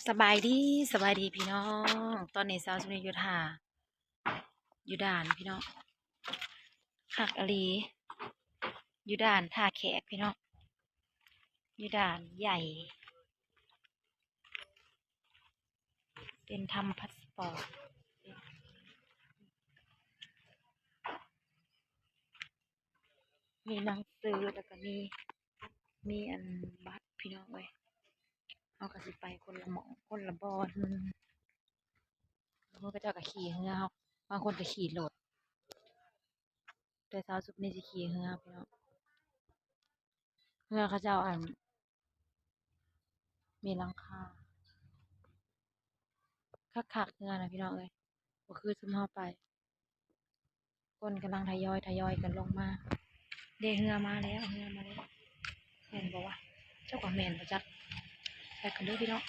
สบายดีพี่น้องตอนนี้สาวสุนีอยู่ท่าอยู่ด่านพี่น้องคักอลีอยู่ด่านท่าแขกพี่น้องอยู่ด่านใหญ่เป็นทำพาสปอร์ตมีหนังสือแล้วก็มีอันบัตรพี่น้องเลยเอากระสิไปคนละหมองคนละบอลบางคนก็เจ้าก็ขี่เรือเอาบางคนก็ขี่รถแต่สาวสุนีจะขี่เรือพี่น้องเรือเขาเจ้าอันมีหลังคาคักๆเรือนะพี่น้องเลยก็คือซุ่มเข้าไปคนกำลังทยอยกันลงมาเรือมาแล้วแม่นบอกว่าเจ้าของแม่นประจักไปกันด้วยพี่น้อง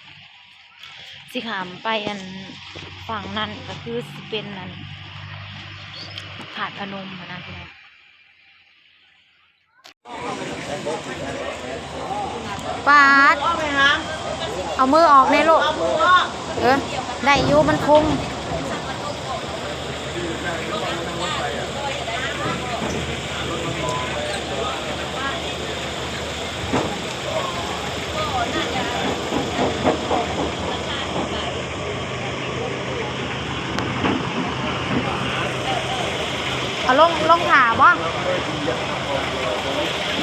สิขามไปอันฝั่งนั้นก็คือสิเป็นอันหาดพนมนะพี่น้องปาดเอามือออกในโลกได้อยู่มันคงเอาลงถามวะ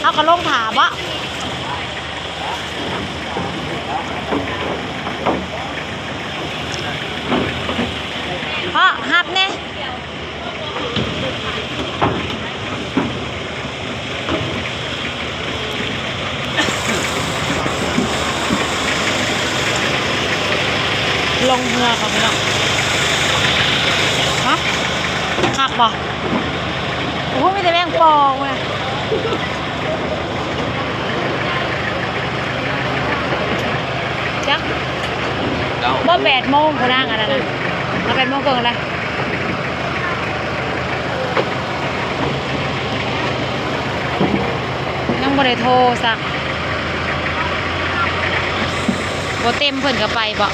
เอาก็ลงถามวะเพราะฮับเนี่ยลงเรือกันพี่น้องฮะหักบ่โอ้โหมีแต่แมงปองเว้ยจักบ่8 โมงกูนั่งอันนั้นนะมา8 โมงเกินอะไรยังบ่ได้โทรสักบ่เต็มเพิ่นก็ไปบ่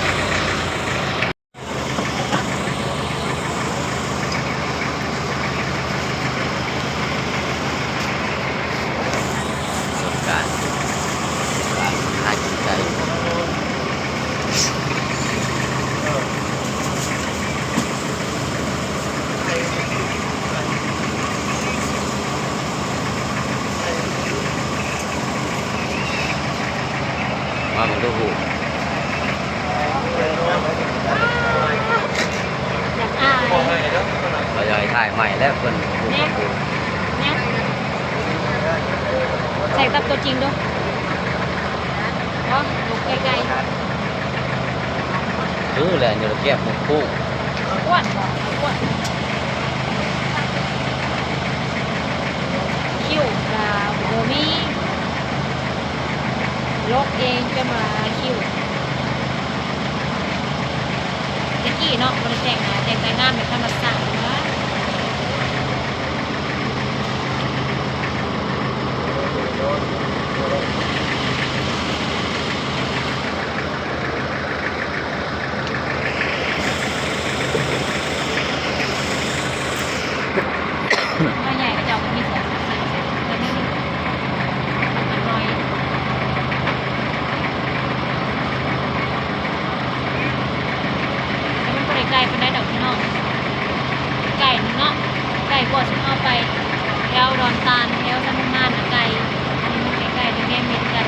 มาเป็นตัวผู้เราจะถ่ายใหม่แล้วคนใส่ตับตัวจริงด้วยเนาะไกลซื้อแหละเดี๋ยวเราเก็บมันคู่ๆอ้วนคิ้วกาโบมี่ลกเองจะมาคิ้วตะกี้เนาะบริแต่งงานแบบธรรมศาสตร์นะใหญ่ก็จะมี2 4แต่นี่น้อยแต่มันไกลไปได้ดอกพี่น้องไก่เนาะไก่กว่าฉันเอาไปแถวดอนตาลแถวสมุทรสาครไก่อันนี้มันไกลๆตรงนี้มีกัน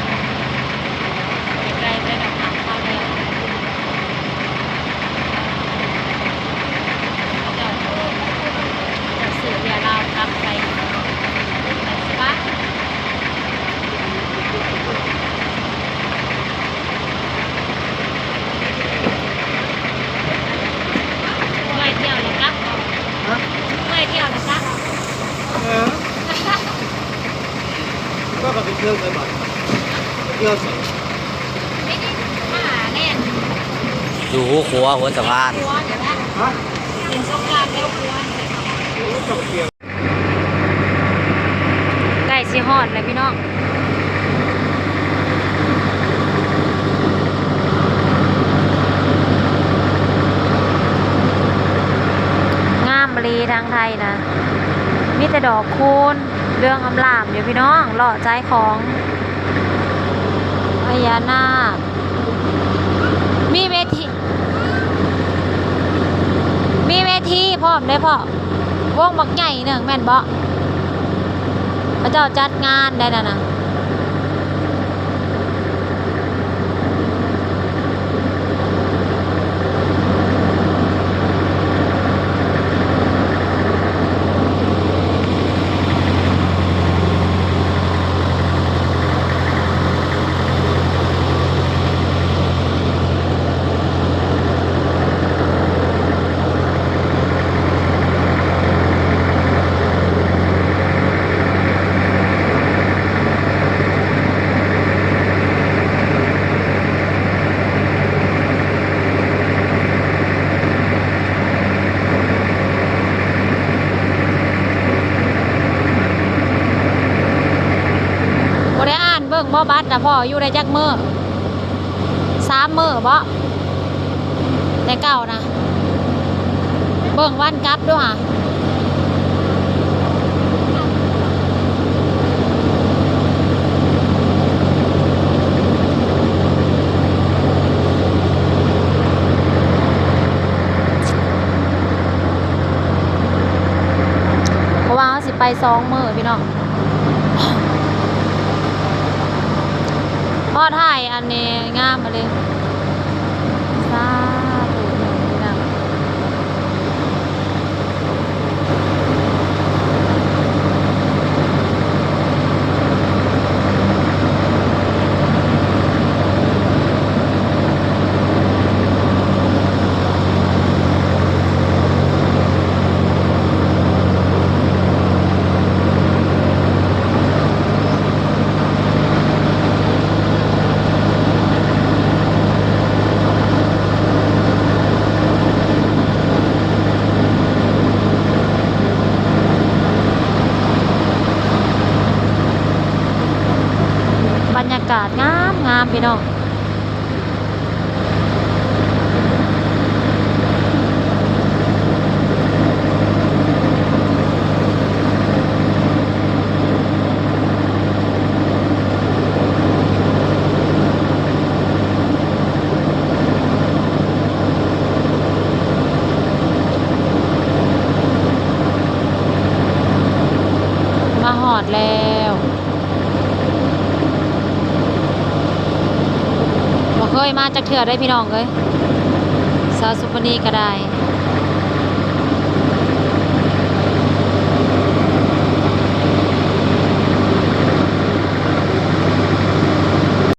ไกลไปดอกหางข้าวแล้วจะสื่อเรียเรากลับไปปะไม่เที่ยวเลยครับไม่เที่ยวเลยครับก็ไปเที่ยวไปบ่อยเที่ยวสวยไม่ได้มาแน่น อยู่หัวสะพาน ฮะ เป็นสงกรานต์แล้วใกล้สิฮอดแล้วพี่น้อง างไทยนะมีแต่ดอกคูณเรื่องอำลามอยู่พี่น้องหล่อใจของพญานาคมีเวทีพร้อมได้พ่อวงบักใหญ่หนึ่งแม่นบ่พระเจ้าจัดงานได้นะเบิ่งบ่บัดนะพ่ออยู่ได้จักมื้อ3 มื้อบ่แต่เก่านะเบิ่งวันกลับด้วยค่ะเพราะว่าเขาสิไป2 มื้อพี่น้องพ่อถ่ายอันนี้งามมาเลยสาธุนี่นะบรรยากาศงามพี่น้องมาหอดแล้วเคยมาจากเถื่อได้พี่น้องเลยสาวสุปนีก็ได้